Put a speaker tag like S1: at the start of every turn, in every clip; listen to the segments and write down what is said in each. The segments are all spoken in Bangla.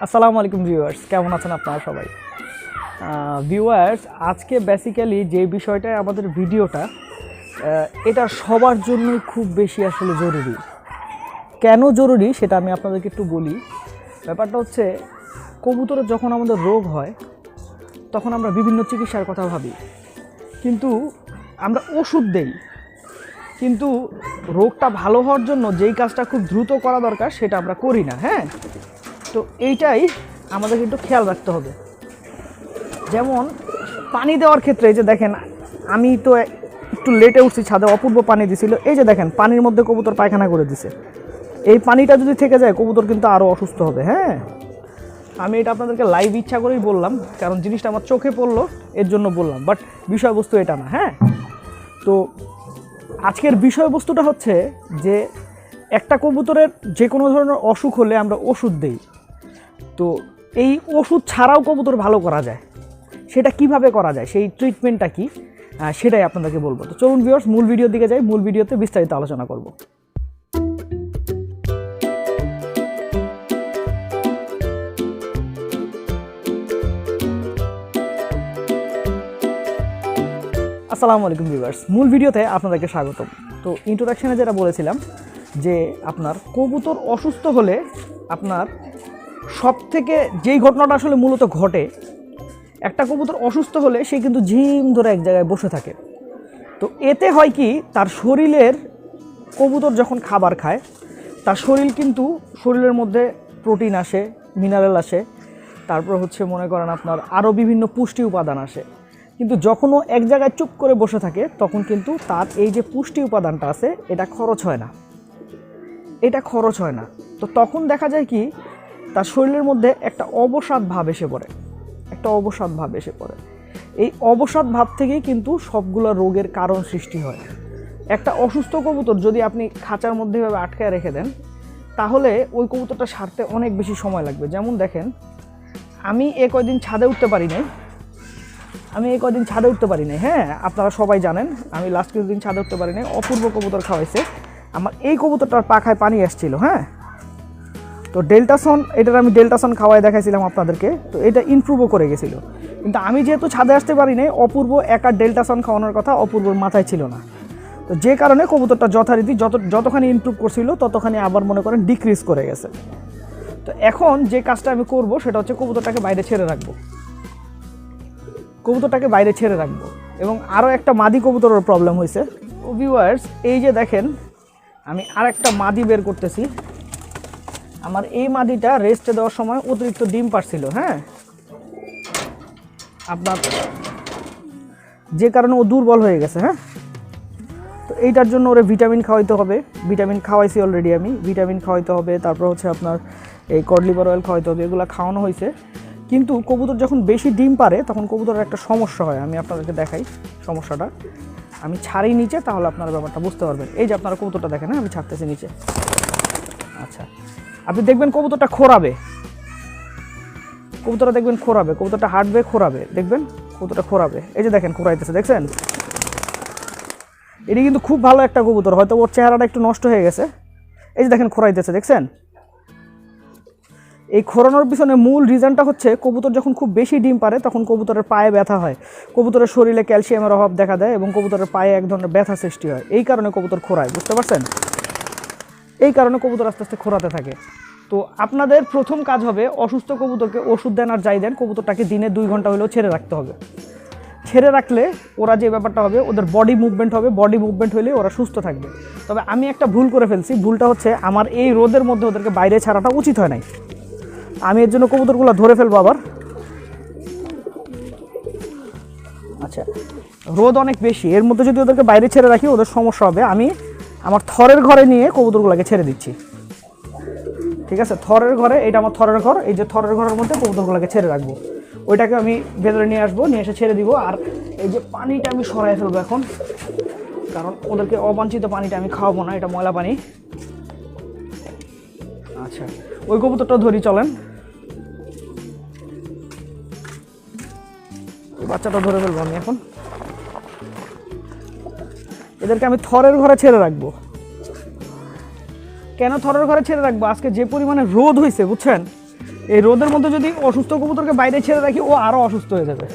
S1: আসসালামু আলাইকুম ভিউয়ার্স, কেমন আছেন আপনারা সবাই? ভিউয়ার্স, আজকে বেসিক্যালি যে বিষয়টায় আমাদের ভিডিওটা, এটা সবার জন্যই খুব বেশি আসলে জরুরি। কেন জরুরি সেটা আমি আপনাদেরকে একটু বলি। ব্যাপারটা হচ্ছে, কবুতরের যখন আমাদের রোগ হয় তখন আমরা বিভিন্ন চিকিৎসার কথা ভাবি, কিন্তু আমরা ওষুধ দেই, কিন্তু রোগটা ভালো হওয়ার জন্য যেই কাজটা খুব দ্রুত করা দরকার সেটা আমরা করি না। হ্যাঁ, তো এইটাই আমাদেরকে একটু খেয়াল রাখতে হবে। যেমন পানি দেওয়ার ক্ষেত্রে, এই যে দেখেন, আমি তো একটু লেটে উঠছি, ছাদে অপূর্ব পানি দিছিল, এই যে দেখেন পানির মধ্যে কবুতর পায়খানা করে দিছে। এই পানিটা যদি থেকে যায় কবুতর কিন্তু আরও অসুস্থ হবে। হ্যাঁ, আমি এটা আপনাদেরকে লাইভ ইচ্ছা করেই বললাম, কারণ জিনিসটা আমার চোখে পড়লো এর জন্য বললাম, বাট বিষয়বস্তু এটা না। হ্যাঁ, তো আজকের বিষয়বস্তুটা হচ্ছে যে একটা কবুতরের যে কোনো ধরনের অসুখ হলে আমরা ওষুধ দেই, তো এই ওষুধ ছাড়াও কবুতর ভালো করা যায়। সেটা কিভাবে করা যায়, সেই ট্রিটমেন্টটা কি, সেটাই আপনাদেরকে বলবো। তো চলুন ভিউয়ার্স, মূল ভিডিওর দিকে যাই। মূল ভিডিওতে বিস্তারিত আলোচনা করব। আসসালামু আলাইকুম ভিউয়ার্স, মূল ভিডিওতে আপনাদেরকে স্বাগতম। তো ইন্ট্রোডাকশনে যেটা বলেছিলাম যে আপনার কবুতর অসুস্থ হলে আপনার সব থেকে যেই ঘটনাটা আসলে মূলত ঘটে, একটা কবুতর অসুস্থ হলে সে কিন্তু ঝিম ধরে এক জায়গায় বসে থাকে। তো এতে হয় কি, তার শরীরের, কবুতর যখন খাবার খায় তার শরীরের মধ্যে প্রোটিন আসে, মিনারেল আসে, তারপর হচ্ছে মনে করেন আপনার আরও বিভিন্ন পুষ্টি উপাদান আসে। কিন্তু যখনও এক জায়গায় চুপ করে বসে থাকে তখন কিন্তু তার এই যে পুষ্টি উপাদানটা আছে এটা খরচ হয় না। তো তখন দেখা যায় কি, তার শরীরের মধ্যে একটা অবসাদ ভাব এসে পড়ে। এই অবসাদ ভাব থেকেই কিন্তু সবগুলো রোগের কারণ সৃষ্টি হয়। একটা অসুস্থ কবুতর যদি আপনি খাঁচার মধ্যে এভাবে আটকায় রেখে দেন, তাহলে ওই কবুতরটা সারতে অনেক বেশি সময় লাগবে। যেমন দেখেন, আমি এই কয়দিন ছাদে উঠতে পারি নাই। হ্যাঁ, আপনারা সবাই জানেন আমি লাস্ট কিছুদিন ছাদে উঠতে পারি নাই। অপূর্ব কবুতর খাওয়াইছে আমার এই কবুতরটার পাখায় পানি আসছিল। হ্যাঁ, তো এটার আমি ডেল্টাসন খাওয়াই দেখাইছিলাম আপনাদেরকে, তো এটা ইমপ্রুভও করে গেছিলো। কিন্তু আমি যেহেতু ছাদে আসতে পারি নাই, অপূর্ব একা ডেল্টাসন খাওয়ানোর কথা অপূর্বর মাথায় ছিল না। তো যে কারণে কবুতরটা যথারীতি যতখানি ইমপ্রুভ করছিল ততখানি আবার মনে করেন ডিক্রিজ করে গেছে। তো এখন যে কাজটা আমি করব সেটা হচ্ছে কবুতরটাকে বাইরে ছেড়ে রাখবো। এবং আরও একটা মাদি কবুতরের প্রবলেম হয়েছে। ও ভিউয়ার্স, এই যে দেখেন, আমি আর একটা মাদি বের করতেছি। আমার এই মাদিটা রেস্টে দেওয়ার সময় অতিরিক্ত ডিম পারছিল। হ্যাঁ, আপনার যে কারণে ও দুর্বল হয়ে গেছে। হ্যাঁ, তো এইটার জন্য ওরে ভিটামিন খাওয়াইতে হবে। ভিটামিন খাওয়াইছি অলরেডি আমি, ভিটামিন খাওয়াইতে হবে। তারপর হচ্ছে আপনার এই কড লিভার অয়েল খাওয়াইতে হবে, এগুলো খাওয়ানো হয়েছে। কিন্তু কবুতর যখন বেশি ডিম পারে তখন কবুতরের একটা সমস্যা হয়। আমি আপনাদেরকে দেখাই সমস্যাটা। আমি ছাড়ি নিচে, তাহলে আপনারা ব্যাপারটা বুঝতে পারবেন। এই যে আপনারা কবুতরটা দেখেন, আমি ছাড়তেছি নিচে। আচ্ছা, আপনি দেখবেন কবুতরটা খোরাবে, কবুতরটা হাঁটবে, দেখবেন কবুতরটা খোরাবে। এই যে দেখেন খোরাইতেছে, দেখছেন? এটি কিন্তু খুব ভালো একটা কবুতর, হয়তো ওর চেহারাটা একটু নষ্ট হয়ে গেছে। এই যে দেখেন খোরাইতেছে, দেখছেন? এই খোরানোর পিছনে মূল রিজনটা হচ্ছে, কবুতর যখন খুব বেশি ডিম পারে তখন কবুতরের পায়ে ব্যথা হয়, কবুতরের শরীরে ক্যালসিয়ামের অভাব দেখা দেয় এবং কবুতরের পায়ে এক ধরনের ব্যথা সৃষ্টি হয়। এই কারণে কবুতর খোরায়, বুঝতে পারছেন? এই কারণে কবুতর আস্তে আস্তে খোরাতে থাকে। তো আপনাদের প্রথম কাজ হবে, অসুস্থ কবুতরকে ওষুধ দেন আর যাই দেন, কবুতরটাকে দিনে 2 ঘন্টা হলেও ছেড়ে রাখতে হবে। ছেড়ে রাখলে ওরা যে ব্যাপারটা হবে, ওদের বডি মুভমেন্ট হলে ওরা সুস্থ থাকবে। তবে আমি একটা ভুল করে ফেলছি। ভুলটা হচ্ছে, আমার এই রোদের মধ্যে ওদেরকে বাইরে ছাড়াটা উচিত হয় নাই। আমি এর জন্য কবুতরগুলো ধরে ফেলবো আবার। আচ্ছা, রোদ অনেক বেশি, এর মধ্যে যদি ওদেরকে বাইরে ছেড়ে রাখি ওদের সমস্যা হবে। আমি আমার থরের ঘরে নিয়ে কবুতরগুলোকে ছেড়ে দিচ্ছি। ঠিক আছে, থরের ঘরে, এটা আমার থরের ঘর, এই যে থরের ঘরের মধ্যে কবুতরগুলোকে ছেড়ে রাখবো। ওইটাকে আমি ভেতরে নিয়ে আসবো, নিয়ে এসে ছেড়ে দিব। আর এই যে পানিটা আমি সরাই ফেলবো এখন, কারণ ওদেরকে অবাঞ্ছিত পানিটা আমি খাওয়াবো না, এটা ময়লা পানি। আচ্ছা, ওই কবুতরটা ধরি, চলেন। বাচ্চাটা ধরে ফেলবো আমি এখন। এদেরকে আমি থরের ঘরে ছেড়ে রাখবো। কেন থরের ঘরে ছেড়ে রাখবো? আজকে যে পরিমাণে রোদ হয়েছে, বুঝছেন, এই রোদের মধ্যে যদি অসুস্থ কবুতরকে বাইরে ছেড়ে রাখি ও আরও অসুস্থ হয়ে যাবে।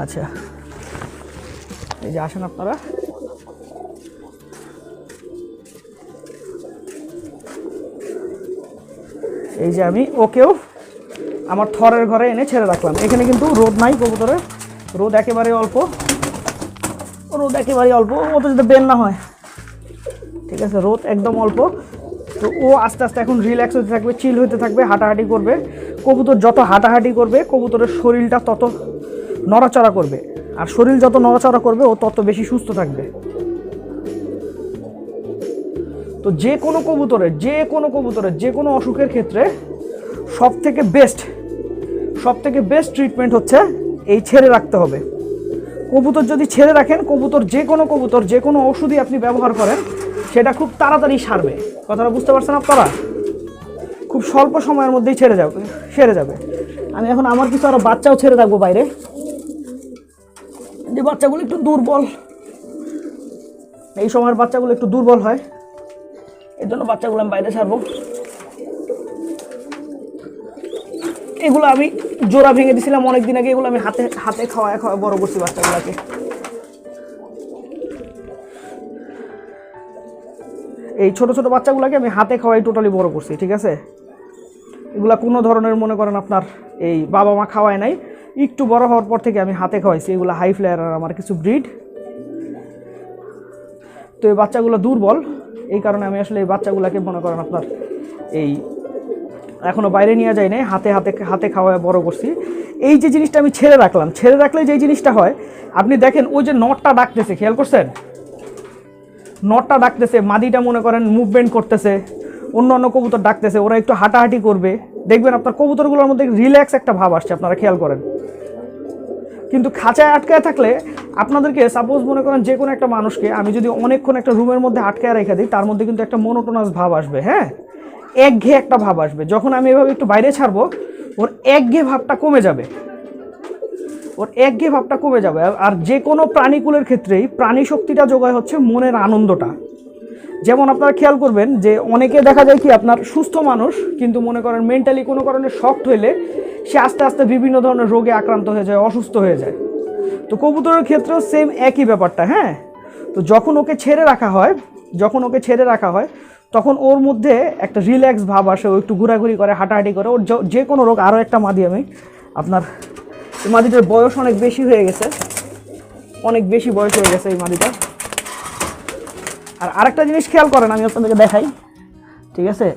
S1: আচ্ছা, এই যে আসেন আপনারা, এই যে আমি ওকেও আমার থরের ঘরে এনে ছেড়ে রাখলাম। এখানে কিন্তু রোদ নাই কবুতরের, রোদ একেবারে অল্প, ও তো যাতে বের না হয়, ঠিক আছে, রোদ একদম অল্প। তো ও আস্তে আস্তে এখন রিল্যাক্স হতে থাকবে, চিল হতে থাকবে, হাঁটাহাঁটি করবে। কবুতর যত হাঁটাহাঁটি করবে কবুতরের শরীরটা তত নড়াচড়া করবে, আর শরীর যত নড়াচড়া করবে ও তত বেশি সুস্থ থাকবে। তো যে কোনো কবুতরের যে কোনো অসুখের ক্ষেত্রে সব থেকে বেস্ট ট্রিটমেন্ট হচ্ছে এই ছেড়ে রাখতে হবে। কবুতর যদি ছেড়ে রাখেন, যে কোনো ওষুধই আপনি ব্যবহার করেন সেটা খুব তাড়াতাড়ি সারবে। কথাটা বুঝতে পারছেন আপনারা? খুব স্বল্প সময়ের মধ্যেই সেরে যাবে। আমি এখন আমার কিছু আরও বাচ্চাও ছেড়ে রাখবো বাইরে, যে বাচ্চাগুলো একটু দুর্বল, এই সময়ের বাচ্চাগুলো একটু দুর্বল হয়, এর জন্য বাচ্চাগুলো আমি বাইরে ছাড়বো। এগুলো আমি জোড়া ভেঙে দিয়েছিলাম অনেকদিন আগে, এগুলো আমি হাতে খাওয়ায় বড় করছি বাচ্চাগুলোকে। এই ছোট ছোট বাচ্চাগুলোকে আমি হাতে খাওয়াই টোটালি বড় করছি, ঠিক আছে। এগুলা কোনো ধরনের মনে করেন আপনার এই বাবা মা খাওয়ায় নাই, একটু বড় হওয়ার পর থেকে আমি হাতে খাওয়াইছি। এগুলো হাই ফ্লায়ার আর আমার কিছু ব্রিড। তো এই বাচ্চাগুলো দুর্বল, এই কারণে আমি আসলে এই বাচ্চাগুলোকে মনে করেন আপনার এই এখনও বাইরে নিয়ে যাই নাই, হাতে খাওয়ায় বড় করছি। এই যে জিনিসটা আমি ছেড়ে রাখলে যে জিনিসটা হয়, আপনি দেখেন ওই যে নটটা ডাকতেছে, খেয়াল করছেন? নটটা ডাকতেছে, মাদিটা মনে করেন মুভমেন্ট করতেছে, অন্য কবুতর ডাকতেছে, ওরা একটু হাঁটাহাঁটি করবে, দেখবেন আপনার কবুতরগুলোর মধ্যে রিল্যাক্স একটা ভাব আসছে, আপনারা খেয়াল করেন। কিন্তু খাঁচায় আটকায় থাকলে আপনাদেরকে, সাপোজ মনে করেন যে কোনো একটা মানুষকে আমি যদি অনেকক্ষণ একটা রুমের মধ্যে আটকায় রেখে দিই, তার মধ্যে কিন্তু একটা মোনোটোনাস ভাব আসবে, হ্যাঁ, একঘেয়ে একটা ভাব আসবে। যখন আমি এভাবে একটু বাইরে ছাড়বো, ওর একঘেয়ে ভাবটা কমে যাবে, আর যে কোনো প্রাণীকুলের ক্ষেত্রেই প্রাণী শক্তিটা যোগায় হচ্ছে মনের আনন্দটা। যেমন আপনারা খেয়াল করবেন যে অনেকে দেখা যায় কি, আপনার সুস্থ মানুষ কিন্তু মনে করেন মেন্টালি কোনো কারণে শক্ট হইলে সে আস্তে আস্তে বিভিন্ন ধরনের রোগে আক্রান্ত হয়ে যায়, অসুস্থ হয়ে যায়। তো কবুতরের ক্ষেত্রেও সেম একই ব্যাপারটা, হ্যাঁ। তো যখন ওকে ছেড়ে রাখা হয় তখন ওর মধ্যে একটা রিল্যাক্স ভাব আসে, ও একটু ঘোরাঘুরি করে, হাঁটাহাঁটি করে, ওর যে কোনো রোগ। আরও একটা মাদি আমি আপনার, এই মাদিটার বয়স অনেক বেশি হয়ে গেছে, এই মাদিটার। আর আরেকটা জিনিস খেয়াল করেন, আমি আপনাদেরকে দেখাই, ঠিক আছে,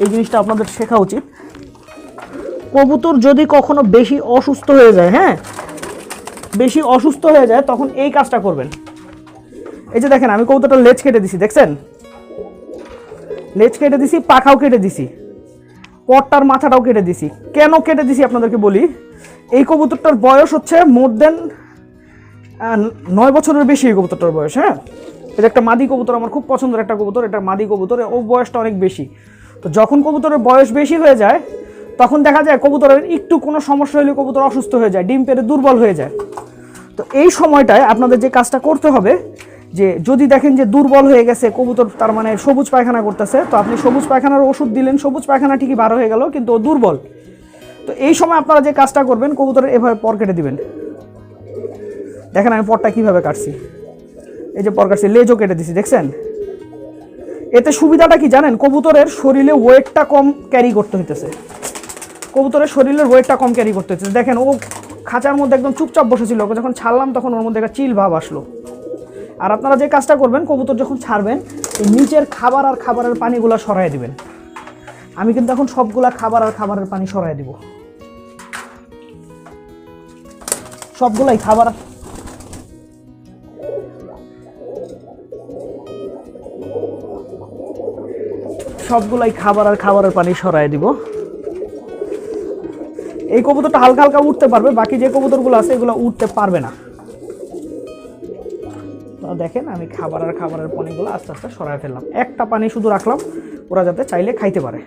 S1: এই জিনিসটা আপনাদের শেখা উচিত। কবুতর যদি কখনো বেশি অসুস্থ হয়ে যায়, তখন এই কাজটা করবেন। এই যে দেখেন, আমি কবুতরটার লেজ কেটে দিছি, দেখছেন? লেজ কেটে দিছি, পাখাও কেটে দিছি, পটটার মাথাটাও কেটে দিছি। কেন কেটে দিছি আপনাদেরকে বলি। এই কবুতরটার বয়স হচ্ছে মোর দেন 9 বছরের বেশি এই কবুতরটার বয়স, হ্যাঁ। এটা একটা মাদি কবুতর, আমার খুব পছন্দের একটা কবুতর, এটা মাদি কবুতর, ও বয়সটা অনেক বেশি। তো যখন কবুতরের বয়স বেশি হয়ে যায়, তখন দেখা যায় কবুতরের একটু কোনো সমস্যা হলে কবুতর অসুস্থ হয়ে যায়, ডিম পেড়ে দুর্বল হয়ে যায়। তো এই সময়টায় আপনাদের যে কাজটা করতে হবে, যে যদি দেখেন যে দুর্বল হয়ে গেছে কবুতর, তার মানে সবুজ পায়খানা করতেছে, তো আপনি সবুজ পায়খানার ওষুধ দিলেন, সবুজ পায়খানা ঠিকই বার হয়ে গেল, কিন্তু ও দুর্বল। তো এই সময় আপনারা যে কাজটা করবেন, কবুতরের এভাবে পর কেটে দিবেন। দেখেন আমি পরটা কীভাবে কাটছি, এই যে পর কাটছি, লেজও কেটে দিছি, দেখছেন? এতে সুবিধাটা কি জানেন? কবুতরের শরীরে ওয়েটটা কম ক্যারি করতে হইতেছে, দেখেন ও খাঁচার মধ্যে একদম চুপচাপ বসেছিল, ওকে যখন ছাড়লাম তখন ওর মধ্যে একটা চিল ভাব আসলো। আর আপনারা যে কাজটা করবেন, কবুতর যখন ছাড়বেন, নিচের খাবার আর খাবারের পানিগুলো সরাই দিবেন। আমি কিন্তু এখন সবগুলা খাবার আর খাবারের পানি সরাই দিব, সবগুলাই খাবার আর খাবারের পানি সরাই দিব। এই কবুতরটা হালকা হালকা উঠতে পারবে, বাকি যে কবুতরগুলো আছে এগুলো উঠতে পারবে না। দেখেন আমি খাবার আর খাবারের পানিগুলো আস্তে আস্তে সরাই ফেললাম, একটা পানি শুধু রাখলাম, ওরা যাতে চাইলে খাইতে পারে।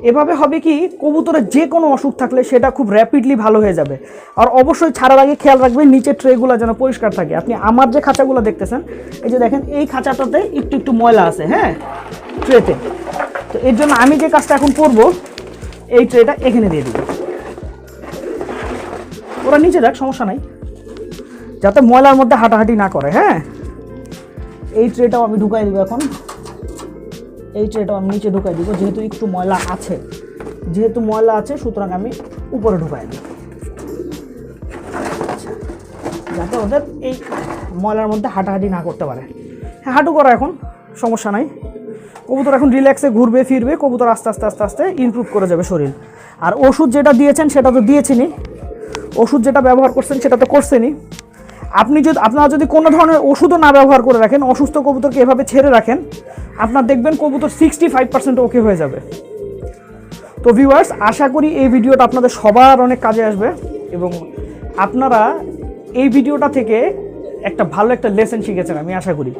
S1: এভাবে হবে কি কবুতরের যে কোনো অসুখ থাকলে সেটা খুব র্যাপিডলি ভালো হয়ে যাবে। আর অবশ্যই ছাড়ার আগে খেয়াল রাখবেন নিচের ট্রেগুলো যেন পরিষ্কার থাকে। আপনি আমার যে খাঁচাগুলো দেখতেছেন, এই যে দেখেন এই খাঁচাটাতে একটু একটু ময়লা আছে, হ্যাঁ, ট্রেতে। তো এর জন্য আমি যে কাজটা এখন করব, এই ট্রেটা এখানে দিয়ে দিব, ওরা নিচে যাক, সমস্যা নাই, যাতে ময়লার মধ্যে হাঁটাহাঁটি না করে। হ্যাঁ, এই ট্রেটাও আমি ঢুকাই দিব এখন, এই ট্রেটাও আমি নিচে ঢুকাই দিব, যেহেতু একটু ময়লা আছে, সুতরাং আমি উপরে ঢুকাই দিই, যাতে ওদের এই ময়লার মধ্যে হাঁটাহাঁটি না করতে পারে। হ্যাঁ, হাঁটু করা এখন সমস্যা নাই, কবুতর এখন রিল্যাক্সে ঘুরবে ফিরবে, কবুতর আস্তে আস্তে আস্তে আস্তে ইমপ্রুভ করে যাবে শরীর। আর ওষুধ যেটা দিয়েছেন সেটা তো দিয়েছেনই, ওষুধ যেটা ব্যবহার করছেন সেটা তো করছেনই। আপনারা যদি কোনো ধরনের ওষুধও না ব্যবহার করে রাখেন, অসুস্থ কবুতরকে এভাবে ছেড়ে রাখেন, আপনার দেখবেন কবুতর 65% ওকে হয়ে যাবে। তো ভিউয়ার্স, আশা করি এই ভিডিওটা আপনাদের সবার অনেক কাজে আসবে এবং আপনারা এই ভিডিওটা থেকে একটা ভালো একটা লেসন শিখেছেন আমি আশা করি।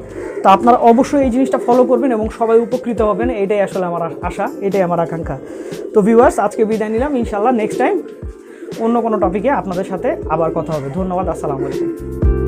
S1: তো আপনারা অবশ্যই এই জিনিসটা ফলো করবেন এবং সবাই উপকৃত হবেন, এটাই আসলে আমার আশা, এটাই আমার আকাঙ্ক্ষা। তো ভিউয়ার্স, আজকে বিদায় নিলাম, ইনশাল্লাহ নেক্সট টাইম অন্য কোনো টপিকে আপনাদের সাথে আবার কথা হবে। ধন্যবাদ, আসসালামু আলাইকুম।